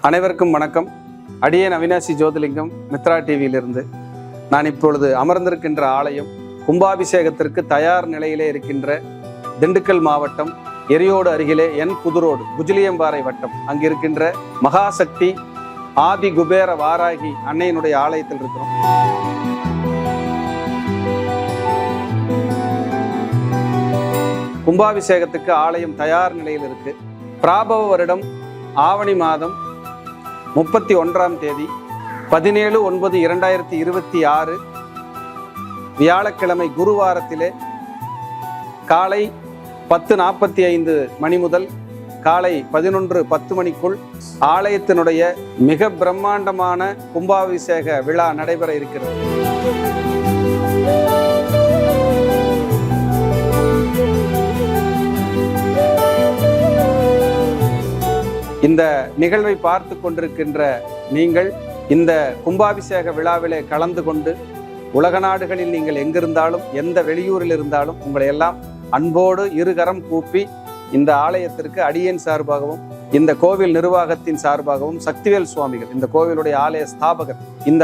அனைவருக்கும் வணக்கம். அடியேன் அவினாசி ஜோதிலிங்கம், மித்ரா டிவியிலிருந்து. நான் இப்பொழுது அமர்ந்திருக்கின்ற ஆலயம் கும்பாபிஷேகத்திற்கு தயார் நிலையிலே இருக்கின்ற திண்டுக்கல் மாவட்டம் எரியோடு அருகிலே புதுரோடு குஜிலியம்பாறை வட்டம் அங்கு இருக்கின்ற மகாசக்தி ஆதி குபேர வாராகி அன்னையினுடைய ஆலயத்தில் இருக்கிறோம். கும்பாபிஷேகத்துக்கு ஆலயம் தயார் நிலையில் இருக்கு. பிராபவ வருடம் ஆவணி மாதம் 31ஆம் தேதி 17/9/2026 வியாழக்கிழமை குருவாரத்திலே காலை 10:45 மணி முதல் காலை 11:10 மணிக்குள் ஆலயத்தினுடைய மிக பிரம்மாண்டமான கும்பாபிஷேக விழா நடைபெற இருக்கிறது. இந்த நிகழ்வை பார்த்து கொண்டிருக்கின்ற நீங்கள் இந்த கும்பாபிஷேக விழாவிலே கலந்து கொண்டு உலக நாடுகளில் நீங்கள் எங்கிருந்தாலும் எந்த வெளியூரில் இருந்தாலும் உங்களை எல்லாம் அன்போடு இருகரம் கூப்பி இந்த ஆலயத்திற்கு அடியேன் சார்பாகவும் இந்த கோவில் நிர்வாகத்தின் சார்பாகவும் சக்திவேல் சுவாமிகள் இந்த கோவிலுடைய ஆலய ஸ்தாபகர்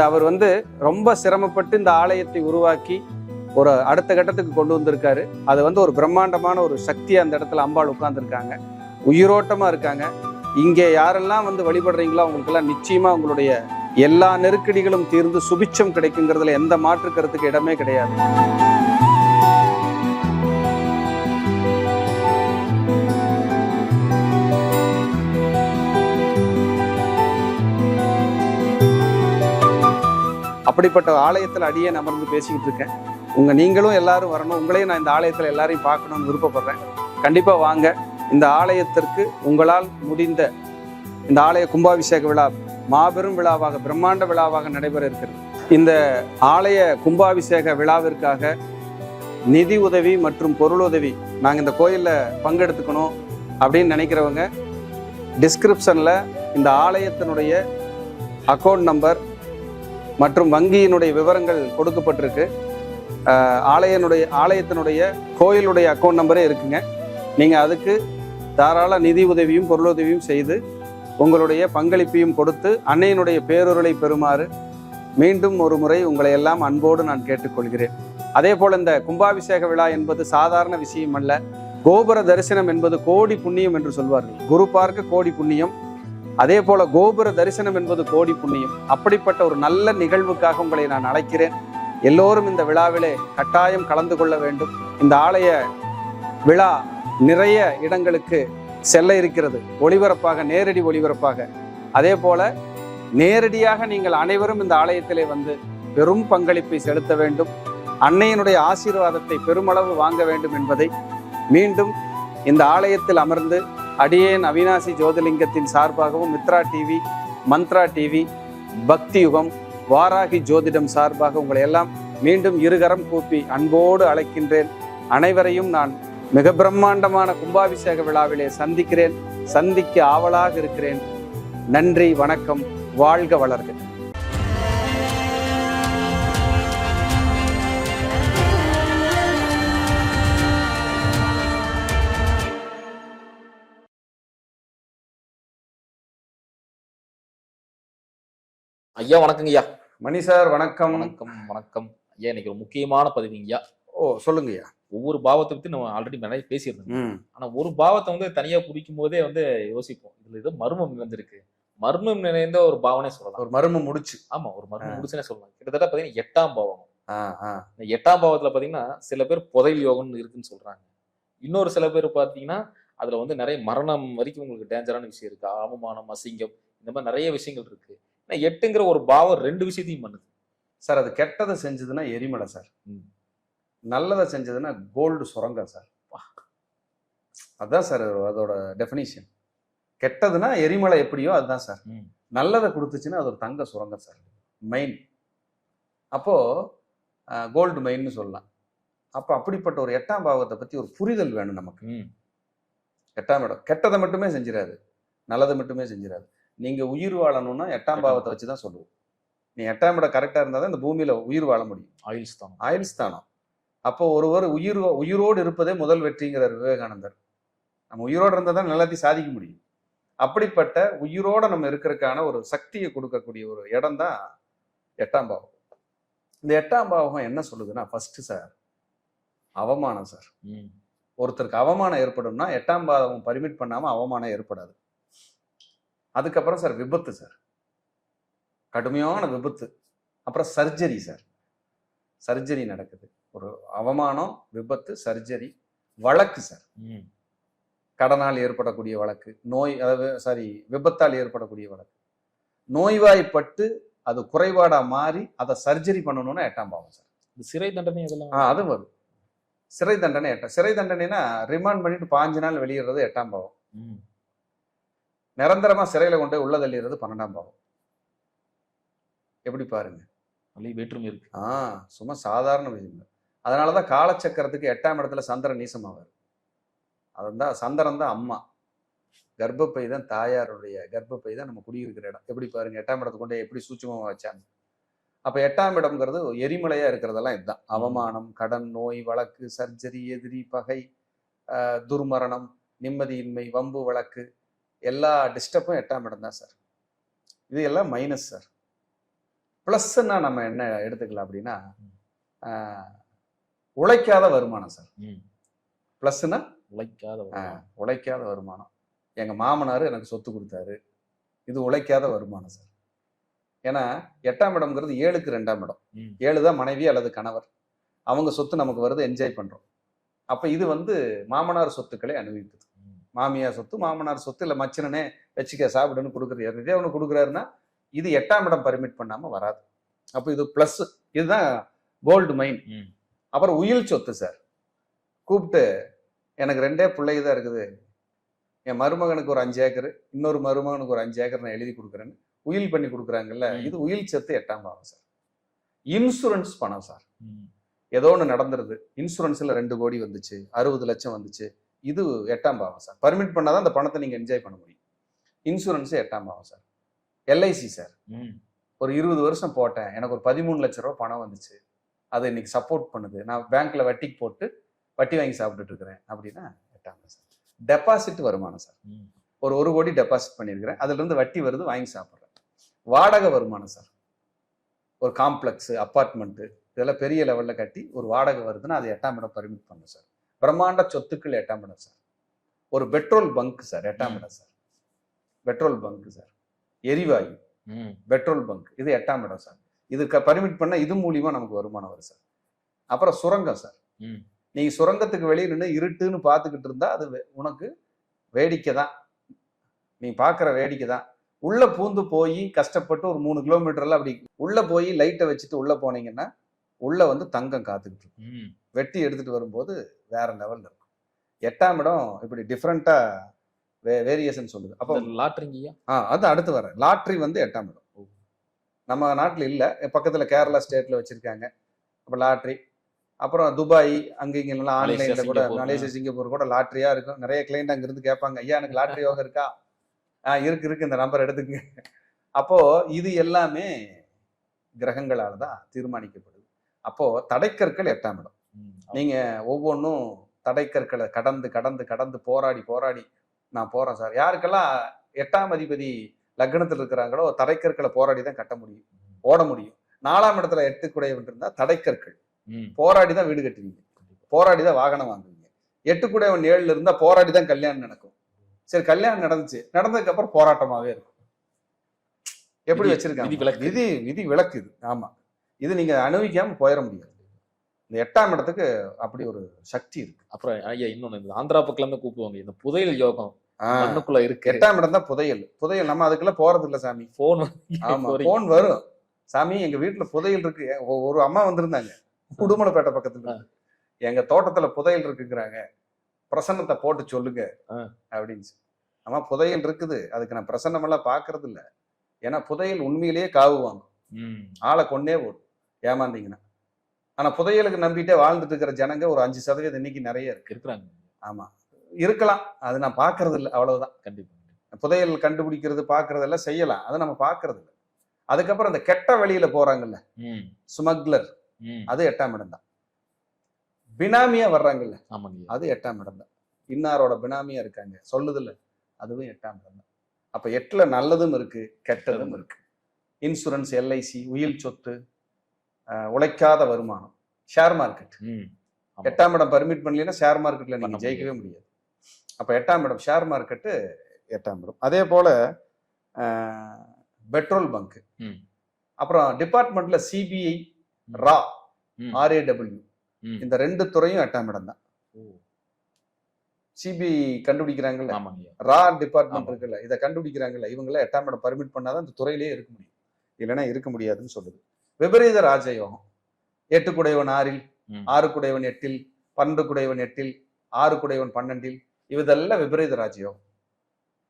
அவர் ரொம்ப சிரமப்பட்டு இந்த ஆலயத்தை உருவாக்கி ஒரு அடுத்த கட்டத்துக்கு கொண்டு வந்திருக்காரு. அது ஒரு பிரம்மாண்டமான ஒரு சக்தி அந்த இடத்துல அம்பாள் உட்கார்ந்துருக்காங்க, உயிரோட்டமா இருக்காங்க. இங்கே யாரெல்லாம் வழிபடுறீங்களோ அவங்களுக்கெல்லாம் நிச்சயமா உங்களுடைய எல்லா நெருக்கடிகளும் தீர்ந்து சுபிட்சம் கிடைக்குங்கிறதுல எந்த மாற்று கருத்துக்கு இடமே கிடையாது. அப்படிப்பட்ட ஆலயத்தில் அடியேன் அமர்ந்து பேசிக்கிட்டு இருக்கேன். நீங்களும் எல்லாரும் வரணும், உங்களையும் நான் இந்த ஆலயத்தில் எல்லாரையும் பார்க்கணும்னு விருப்பப்படுறேன். கண்டிப்பா வாங்க. இந்த ஆலயத்திற்கு உங்களால் முடிந்த இந்த ஆலய கும்பாபிஷேக விழா மாபெரும் விழாவாக பிரம்மாண்ட விழாவாக நடைபெற இருக்கிறது. இந்த ஆலய கும்பாபிஷேக விழாவிற்காக நிதி உதவி மற்றும் பொருளுதவி நாங்கள் இந்த கோயிலில் பங்கெடுத்துக்கணும் அப்படின்னு நினைக்கிறவங்க டிஸ்கிரிப்ஷனில் இந்த ஆலயத்தினுடைய அக்கௌண்ட் நம்பர் மற்றும் வங்கியினுடைய விவரங்கள் கொடுக்கப்பட்டிருக்கு. ஆலயத்தினுடைய கோயிலுடைய அக்கௌண்ட் நம்பரே இருக்குங்க. நீங்கள் அதுக்கு தாராள நிதி உதவியும் பொருளுதவியும் செய்து உங்களுடைய பங்களிப்பையும் கொடுத்து அன்னையினுடைய பேரொருளை பெறுமாறு மீண்டும் ஒரு முறை உங்களை எல்லாம் அன்போடு நான் கேட்டுக்கொள்கிறேன். அதே போல் இந்த கும்பாபிஷேக விழா என்பது சாதாரண விஷயம் அல்ல. கோபுர தரிசனம் என்பது கோடி புண்ணியம் என்று சொல்வார்கள். குரு பார்க்க கோடி புண்ணியம், அதே போல கோபுர தரிசனம் என்பது கோடி புண்ணியம். அப்படிப்பட்ட ஒரு நல்ல நிகழ்வுக்காக உங்களை நான் அழைக்கிறேன். எல்லோரும் இந்த விழாவிலே கட்டாயம் கலந்து கொள்ள வேண்டும். இந்த ஆலய விழா நிறைய இடங்களுக்கு செல்ல இருக்கிறது, ஒளிபரப்பாக, நேரடி ஒளிபரப்பாக. அதே போல நேரடியாக நீங்கள் அனைவரும் இந்த ஆலயத்திலே பெரும் பங்களிப்பை செலுத்த வேண்டும், அன்னையினுடைய ஆசீர்வாதத்தை பெருமளவு வாங்க வேண்டும் என்பதை மீண்டும் இந்த ஆலயத்தில் அமர்ந்து அடியேன் அவினாசி ஜோதிலிங்கத்தின் சார்பாகவும் மித்ரா டிவி, மந்த்ரா டிவி, பக்தி யுகம், வாராகி ஜோதிடம் சார்பாக உங்களை எல்லாம் மீண்டும் இருகரம் கூப்பி அன்போடு அழைக்கின்றேன். அனைவரையும் நான் மிக பிரம்மாண்டமான கும்பாபிஷேக விழாவிலே சந்திக்க ஆவலாக இருக்கிறேன். நன்றி, வணக்கம், வாழ்க வளர்க. ஐயா வணக்கங்க ஐயா. மணி சார் வணக்கம். வணக்கம் வணக்கம் ஐயா. இன்னைக்கு ஒரு முக்கியமான பதிவுங்கய்யா. சொல்லுங்க ஐயா. ஒவ்வொரு பாவத்தை பத்தி நம்ம ஆல்ரெடி நிறைய பேசியிருந்தோம். ஆனா ஒரு பாவத்தை தனியா பிடிக்கும் போதே யோசிப்போம், இதுல ஏதோ மர்மம் வந்திருக்கு, மர்மம் நிறைந்த ஒரு பாவனே சொல்லலாம். ஒரு மர்மம் முடிச்சு. ஆமா, ஒரு மர்மம் முடிச்சுன்னே சொல்லலாம். கிட்டத்தட்ட பாத்தீங்கன்னா 8ஆம் பாவம். இந்த 8ஆம் பாவத்துல பாத்தீங்கன்னா சில பேர் புதையல் யோகம்னு இருக்குன்னு சொல்றாங்க. இன்னொரு சில பேர் பாத்தீங்கன்னா அதுல நிறைய மரணம் வரைக்கும் உங்களுக்கு டேஞ்சரான விஷயம் இருக்கு, அவமானம், அசிங்கம், இந்த மாதிரி நிறைய விஷயங்கள் இருக்கு. 8ங்கிற ஒரு பாவம் 2 விஷயத்தையும் பண்ணுது சார். அது கெட்டதை செஞ்சதுன்னா எரிமலை சார், நல்லதை செஞ்சதுன்னா கோல்டு சுரங்கம் சார். அதுதான் சார் அதோட டெஃபினிஷன். கெட்டதுன்னா எரிமலை எப்படியோ அதுதான் சார். நல்லதை கொடுத்துச்சுன்னா அது ஒரு தங்க சுரங்கம் சார், மைன். அப்போ கோல்டு மைன்னு சொல்லலாம். அப்போ அப்படிப்பட்ட ஒரு 8ஆம் பாவத்தை பத்தி ஒரு புரிதல் வேணும் நமக்கு. 8ஆம் இடம் கெட்டதை மட்டுமே செஞ்சிடாது, நல்லதை மட்டுமே செஞ்சிடாது. நீங்க உயிர் வாழணும்னா 8ஆம் பாவத்தை வச்சுதான் சொல்லுவோம். நீ 8ஆம் இடம் கரெக்டா இருந்தாதான் இந்த பூமியில உயிர் வாழ முடியும். ஆயுள் ஸ்தானம். அப்போ ஒருவர் உயிரோடு இருப்பதே முதல் வெற்றிங்கிறார் விவேகானந்தர். நம்ம உயிரோடு இருந்தால் தான் எல்லாத்தையும் சாதிக்க முடியும். அப்படிப்பட்ட உயிரோட நம்ம இருக்கிறதுக்கான ஒரு சக்தியை கொடுக்கக்கூடிய ஒரு இடம் தான் 8ஆம் பாவம். இந்த 8ஆம் பாவம் என்ன சொல்லுதுன்னா, ஃபர்ஸ்ட் சார் அவமானம் சார். ஒருத்தருக்கு அவமானம் ஏற்படும்னா 8ஆம் பாவம் பர்மிட் பண்ணாம அவமானம் ஏற்படாது. அதுக்கப்புறம் சார் விபத்து சார், கடுமையான விபத்து. அப்புறம் சர்ஜரி சார், சர்ஜரி நடக்குது. ஒரு அவமானம், விபத்து, சர்ஜரி, வழக்கு சார், கடனால் ஏற்படக்கூடிய வழக்கு, நோய், அதாவது விபத்தால் ஏற்படக்கூடிய வழக்கு, நோய்வாய்ப்பட்டு அது குறைபாடா மாறி அதை சர்ஜரி பண்ணணும்னா 8ஆம் பாவம் சார். சிறை தண்டனை இதெல்லாம் அது வரும். சிறை தண்டனை சிறை தண்டனைனா ரிமாண்ட் பண்ணிட்டு 5 நாள் வெளியிடுறது 8ஆம் பாவம். நிரந்தரமா சிறையில கொண்டு உள்ள தள்ளிடுறது 12ஆம் பாவம். எப்படி பாருங்க, வேற்றுமை இருக்கு. சும்மா சாதாரண விஷயம். அதனாலதான் காலச்சக்கரத்துக்கு 8ஆம் இடத்துல சந்திரன் நீசமாவார். அதான் சந்திரன் தான் அம்மா, கர்ப்பப்பை தான் தாயாருடைய கர்ப்பப்பை தான் நம்ம குடியிருக்கிற இடம். எப்படி பாருங்க, 8ஆம் இடத்துக்கு கொண்டு எப்படி சூட்சமா வச்சாங்க. அப்ப 8ஆம் இடம்ங்கிறது எரிமலையா இருக்கிறதெல்லாம் இதுதான். அவமானம், கடன், நோய், வழக்கு, சர்ஜரி, எதிரி, பகை, துர்மரணம், நிம்மதியின்மை, வம்பு வழக்கு, எல்லா டிஸ்டர்பும் 8ஆம் இடம் தான் சார். இது எல்லாம் மைனஸ் சார். பிளஸ்ன்னா நம்ம என்ன எடுத்துக்கலாம் அப்படின்னா, உழைக்காத வருமானம் சார். பிளஸ்னா உழைக்காத வருமானம். எங்க மாமனார் எனக்கு சொத்து கொடுத்தாரு, இது உழைக்காத வருமானம் சார். ஏன்னா 8ஆம் இடம்ங்கிறது 7க்கு 2ஆம் இடம். 7 தான் மனைவி அல்லது கணவர். அவங்க சொத்து நமக்கு வருது, என்ஜாய் பண்றோம். அப்ப இது மாமனார் சொத்துக்களை அனுபவிக்குது. மாமியார் சொத்து, மாமனார் சொத்து, இல்ல மச்சனனே வச்சுக்க சாப்பிடுன்னு கொடுக்குறது, இதே ஒண்ணு கொடுக்குறாருன்னா இது 8ஆம் இடம் பர்மிட் பண்ணாம வராது. அப்ப இது பிளஸ். இதுதான் கோல்டு மைன். அப்புறம் உயில் சொத்து சார். கூப்பிட்டு எனக்கு 2 பிள்ளைங்க தான் இருக்குது, என் மருமகனுக்கு ஒரு 5 ஏக்கர், இன்னொரு மருமகனுக்கு ஒரு 5 ஏக்கர் நான் எழுதி கொடுக்குறேன்னு உயில் பண்ணி கொடுக்குறாங்கல்ல, இது உயில் சொத்து 8ஆம் பாவம் சார். இன்சூரன்ஸ் பணம் சார். ஏதோ ஒன்று நடந்துருது, இன்சூரன்ஸ்ல 2 கோடி வந்துச்சு, 60 லட்சம் வந்துச்சு, இது 8ஆம் பாவம் சார். பர்மிட் பண்ணாதான் அந்த பணத்தை நீங்க என்ஜாய் பண்ண முடியும். இன்சூரன்ஸ் 8ஆம் பாவம் சார். எல்ஐசி சார், ஒரு 20 வருஷம் போட்டேன், எனக்கு ஒரு 13 லட்சம் ரூபாய் பணம் வந்துச்சு, அது இன்னைக்கு சப்போர்ட் பண்ணுது, நான் பேங்க்ல வட்டிக்கு போட்டு வட்டி வாங்கி சாப்பிட்டுட்டு இருக்கிறேன் அப்படின்னா 8ஆம் பாவம் சார். டெபாசிட் வருமானம் சார், ஒரு 1 கோடி டெபாசிட் பண்ணியிருக்கிறேன், அதுல இருந்து வட்டி வருது, வாங்கி சாப்பிட்றேன். வாடகை வருமானம் சார், ஒரு காம்ப்ளெக்ஸ், அப்பார்ட்மெண்ட், இதெல்லாம் பெரிய லெவல்ல கட்டி ஒரு வாடகை வருதுன்னா அது 8ஆம் இடம் பர்மிட் பண்ணும் சார். பிரம்மாண்ட சொத்துக்கள் 8ஆம் இடம் சார். ஒரு பெட்ரோல் பங்க் சார் 8ஆம் இடம் சார். பெட்ரோல் பங்க் சார், எரிவாயு, பெட்ரோல் பங்க், இது 8ஆம் இடம் சார். இதுக்கு பர்மிட் பண்ண இது மூலியமா நமக்கு வருமானம் வரும் சார். அப்புறம் சுரங்கம் சார். நீங்க சுரங்கத்துக்கு வெளியே நின்று இருட்டுன்னு பார்த்துக்கிட்டு இருந்தா அது உனக்கு வேடிக்கை தான், நீ பார்க்குற வேடிக்கை தான். உள்ள பூந்து போய் கஷ்டப்பட்டு ஒரு 3 கிலோமீட்டர்ல அப்படி உள்ள போய் லைட்டை வச்சுட்டு உள்ள போனீங்கன்னா உள்ள தங்கம் காத்துக்கிட்டு இருக்கும். வெட்டி எடுத்துட்டு வரும்போது வேற லெவல்ல இருக்கும். 8ஆம் இடம் இப்படி டிஃப்ரெண்டா வேரியேஷன் சொல்லுது. அப்போ லாட்ரிங்கய்யா, அது அடுத்து வர லாட்ரி 8ஆம் இடம். நம்ம நாட்டில் இல்ல, பக்கத்துல கேரளா ஸ்டேட்ல வச்சிருக்காங்க. அப்ப லாட்ரி, அப்புறம் துபாய், அங்க இங்கெல்லாம் ஆன்லைன்ல கூட, மலேசியா, சிங்கப்பூர் கூட லாட்ரியா இருக்கும். நிறைய கிளைண்ட் அங்க இருந்து கேட்பாங்க, ஐயா எனக்கு லாட்ரி யோகம் இருக்கா? இருக்கு, இந்த நம்பர் எடுத்துக்கங்க. அப்போ இது எல்லாமே கிரகங்களால தான் தீர்மானிக்கப்படுது. அப்போ தடைக்கற்கள் 8ஆம் இடம். நீங்க ஒவ்வொன்றும் தடைக்கற்களை கடந்து கடந்து கடந்து போராடி போராடி நான் போறேன் சார். யாருக்கெல்லாம் 8ஆம் அதிபதி லக்னத்தில் இருக்கிறாங்களோ தடைக்கற்களை போராடி தான் கட்ட முடியும், ஓட முடியும். 4ஆம் இடத்துல 8 குடையவன் இருந்தா தடைக்கற்கள் போராடி தான் வீடு கட்டுவீங்க, போராடி தான் வாகனம் வாங்குவீங்க. 8 குடையவன் 7ல இருந்தா போராடி தான் கல்யாணம் நடக்கும். சரி, கல்யாணம் நடந்துச்சு, நடந்ததுக்கு அப்புறம் போராட்டமாவே இருக்கும். எப்படி வச்சிருக்காங்க, விதி விளக்கு இது. ஆமா, இது நீங்க அனுபவிக்காம போயிட முடியாது. இந்த 8ஆம் இடத்துக்கு அப்படி ஒரு சக்தி இருக்கு. அப்புறம் ஐயா இன்னொன்னு, ஆந்திரா பக்கம் இருந்து கூப்பிடுவாங்க, இந்த புதையல் யோகம் மண்ணுக்குள்ள இருக்கு. 8ஆம் இடம் தான் புதையல். நம்ம அதுக்குள்ள போறது இல்ல சாமி. போன் வரும் சாமி, எங்க வீட்டுல புதையல் இருக்கு. ஒரு அம்மா வந்திருந்தாங்க உடுமலைப்பேட்டை பக்கத்துல, எங்க தோட்டத்துல புதையல் இருக்குங்கிறாங்க, பிரசன்னத்தை போட்டு சொல்லுங்க அப்படின்னு. ஆமா, புதையல் இருக்குது, அதுக்கு நான் பிரசன்னம் எல்லாம் பாக்குறது இல்ல. ஏன்னா புதையல் உண்மையிலேயே காவுவாங்க, ஆளை கொண்டே போடும் ஏமாந்தீங்கன்னா. ஆனா புதையலுக்கு நம்பிட்டே வாழ்ந்துட்டு இருக்கிற ஜனங்க ஒரு 5% இன்னைக்கு நிறைய இருக்கிறாங்க. ஆமா, இருக்கலாம், அது நான் பாக்குறது இல்லை, அவ்வளவுதான். கண்டிப்பா புதையல் கண்டுபிடிக்கிறது பாக்குறது எல்லாம் செய்யலாம், அதை நம்ம பாக்குறது இல்லை. அதுக்கப்புறம் இந்த கெட்ட வழியில போறாங்கல்ல, ஸ்மக்லர், அது 8ஆம் இடம் தான். பினாமியா வர்றாங்கல்ல, அது 8ஆம் இடம் தான். இன்னாரோட பினாமியா இருக்காங்க சொல்லுது இல்ல, அதுவும் 8ஆம் இடம் தான். அப்ப 8ல நல்லதும் இருக்கு, கெட்டதும் இருக்கு. இன்சூரன்ஸ், எல்ஐசி, உயில் சொத்து, உழைக்காத வருமானம், ஷேர் மார்க்கெட். 8ஆம் இடம் பர்மிட் பண்ணலன்னா ஷேர் மார்க்கெட்ல நீங்க ஜெயிக்கவே முடியாது. அப்ப 8ஆம் இடம் ஷேர் மார்க்கெட்டு 8ஆம் இடம். அதே போல பெட்ரோல் பங்க், அப்புறம் டிபார்ட்மெண்ட்ல சிபிஐ, RAW, இந்த 2 துறையும் 8ஆம் இடம் தான். சிபிஐ கண்டுபிடிக்கிறாங்கல்ல, ரா டிபார்ட்மெண்ட் இருக்குல்ல, இதை கண்டுபிடிக்கிறாங்கல்ல, இவங்கள 8ஆம் இடம் பர்மிட் பண்ணாதான் இந்த துறையிலேயே இருக்க முடியும், இல்லைன்னா இருக்க முடியாதுன்னு சொல்லுது. விபரீத ராஜயோகம், 8 குடையவன் 6ல், 6 குடையவன் 8ல், 12 குடையவன் 8ல், 6 குடையவன் 12ல், இதெல்லாம் விபரீத ராஜயோகம்.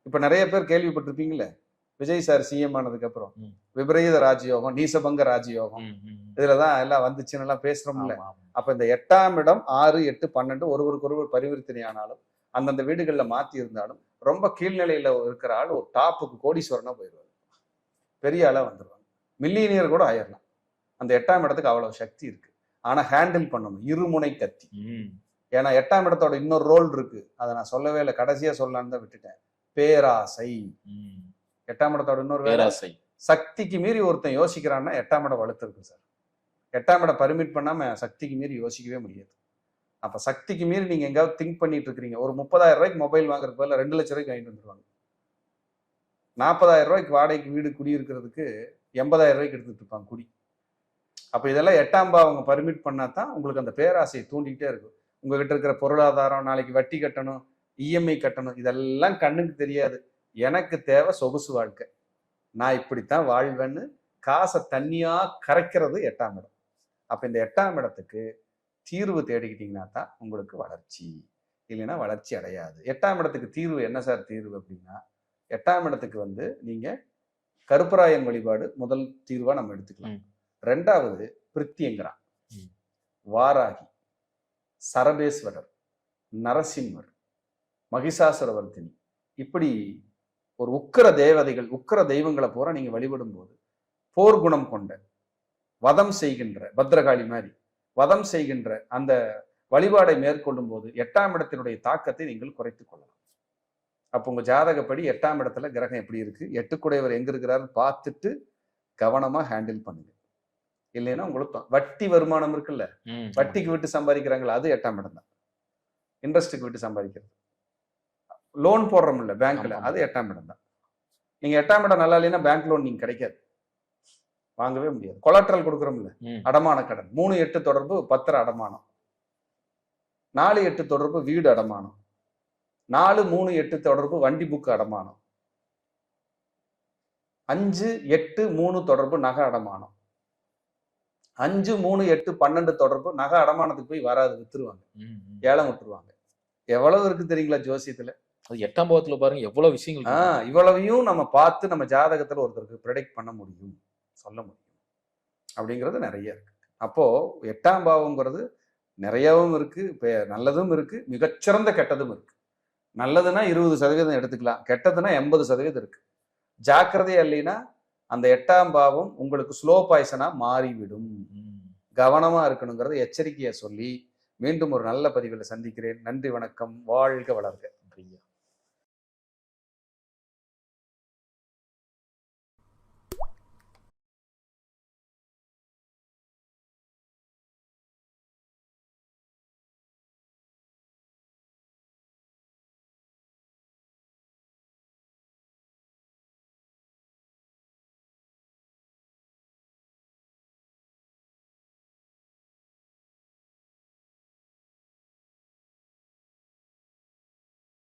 இப்ப நிறைய பேர் கேள்விப்பட்டிருப்பீங்கல்ல, விஜய் சார் சிஎம் ஆனதுக்கு அப்புறம் விபரீத ராஜயோகம், நீசபங்க ராஜயோகம், இதுலதான் எல்லாம் வந்துச்சுன்னு எல்லாம் பேசுறோம்ல. அப்ப இந்த 8ஆம் இடம் 6, 8, 12 ஒருவருக்கு பரிவர்த்தனை ஆனாலும், அந்தந்த வீடுகள்ல மாத்தி இருந்தாலும், ரொம்ப கீழ்நிலையில இருக்கிற ஆள் ஒரு டாப்புக்கு கோடீஸ்வரனா போயிடுவாங்க, பெரிய ஆளா வந்துருவாங்க, மில்லியனியர் கூட ஆயிடலாம். அந்த 8ஆம் இடத்துக்கு அவ்வளவு சக்தி இருக்கு. ஆனா ஹேண்டில் பண்ணணும், இருமுனை கத்தி. ஏன்னா 8ஆம் இடத்தோட இன்னொரு ரோல் இருக்கு, அதை நான் சொல்லவே இல்லை, கடைசியா சொல்லலான்னு தான் விட்டுட்டேன். பேராசை. 8ஆம் இடத்தோட இன்னொரு பேராசை. சக்திக்கு மீறி ஒருத்தன் யோசிக்கிறான்னா 8ஆம் இடம் வலுத்து இருக்கு சார். 8ஆம் இடம் பர்மிட் பண்ணாம சக்திக்கு மீறி யோசிக்கவே முடியாது. அப்ப சக்திக்கு மீறி நீங்க எங்காவது திங்க் பண்ணிட்டு இருக்கிறீங்க. ஒரு 30,000 ரூபாய்க்கு மொபைல் வாங்குறதுக்கு பதிலா 2 லட்சம் ரூபாய்க்கு வாங்கிட்டு வந்துருவாங்க. 40,000 ரூபாய்க்கு வாடகைக்கு வீடு குடி இருக்கிறதுக்கு 80,000 ரூபாய்க்கு எடுத்துட்டு இருப்பாங்க குடி. அப்ப இதெல்லாம் 8ஆம் பாவம் பர்மிட் பண்ணாதான் உங்களுக்கு அந்த பேராசையை தூண்டிக்கிட்டே இருக்கும். உங்ககிட்ட இருக்கிற பொருளாதாரம், நாளைக்கு வட்டி கட்டணும், இஎம்ஐ கட்டணும், இதெல்லாம் கண்ணுக்கு தெரியாது. எனக்கு தேவை சொகுசு வாழ்க்கை, நான் இப்படித்தான் வாழ்வேன்னு காசை தண்ணியா கரைக்கிறது 8ஆம் இடம். அப்ப இந்த 8ஆம் இடத்துக்கு தீர்வு தேடிக்கிட்டீங்கன்னா தான் உங்களுக்கு வளர்ச்சி, இல்லைன்னா வளர்ச்சி அடையாது. 8ஆம் இடத்துக்கு தீர்வு என்ன சார் தீர்வு அப்படின்னா, 8ஆம் இடத்துக்கு நீங்க கருப்பராயன் வழிபாடு முதல் தீர்வா நம்ம எடுத்துக்கலாம். 2வது பிரித்தியங்கரா, வாராகி, சரபேஸ்வரர், நரசிம்மர், மகிஷாசுரவர்த்தினி, இப்படி ஒரு உக்கிர தேவதைகள், உக்கிர தெய்வங்களை பூரா நீங்க வழிபடும் போது போர்க்குணம் கொண்ட, வதம் செய்கின்ற, பத்ரகாளி மாதிரி வதம் செய்கின்ற அந்த வழிபாடை மேற்கொள்ளும் போது 8ஆம் இடத்தினுடைய தாக்கத்தை நீங்கள் குறைத்துக் கொள்ளலாம். அப்போ உங்க ஜாதகப்படி 8ஆம் இடத்துல கிரகம் எப்படி இருக்கு, 8 குடையவர் எங்க இருக்கிறாருன்னு பார்த்துட்டு கவனமா ஹேண்டில் பண்ணுங்க. இல்லைன்னா உங்களுக்கு வட்டி வருமானம் இருக்குல்ல, வட்டிக்கு விட்டு சம்பாதிக்கிறாங்களா, அது 8ஆம் இடம் தான். இன்ட்ரெஸ்ட்டுக்கு விட்டு சம்பாதிக்கிறது, லோன் போடுறோம்ல பேங்க்ல, அது 8ஆம் இடம் தான். நீங்க 8ஆம் இடம் நல்லா இல்லைன்னா பேங்க் லோன் நீங்க கிடைக்காது, வாங்கவே முடியாது. கொலாட்ரல் கொடுக்குறோம்ல, அடமான கடன், 3-8 தொடர்பு பத்திர அடமானம், 4-8 தொடர்பு வீடு அடமானம், 4-3-8 தொடர்பு வண்டி புக்கு அடமானம், 5-8-3 தொடர்பு நகை அடமானம், 5-3-8-12 தொடர்பு நகை அடமானத்துக்கு போய் வராது, வித்துருவாங்க, ஏலம் விட்டுருவாங்க. எவ்வளவு இருக்கு தெரியுங்களா ஜோசியத்துல? அது 8ஆம் பாவத்துல பாருங்க எவ்வளவு விஷயங்கள். இவ்வளவையும் நம்ம பார்த்து நம்ம ஜாதகத்துல ஒருத்தருக்கு ப்ரெடிக்ட் பண்ண முடியும், சொல்ல முடியும் அப்படிங்கிறது நிறைய இருக்கு. அப்போ 8ஆம் பாவம்ங்கிறது நிறையவும் இருக்கு, நல்லதும் இருக்கு, மிகச்சிறந்த கெட்டதும் இருக்கு. நல்லதுன்னா 20% எடுத்துக்கலாம், கெட்டதுன்னா 80% இருக்கு. ஜாக்கிரதையா இல்லைன்னா அந்த 8ஆம் பாவம் உங்களுக்கு ஸ்லோ பாய்சனா மாறிவிடும். கவனமா இருக்கணுங்கிறத எச்சரிக்கையா சொல்லி மீண்டும் ஒரு நல்ல பதிவில் சந்திக்கிறேன். நன்றி, வணக்கம், வாழ்க வளர்க.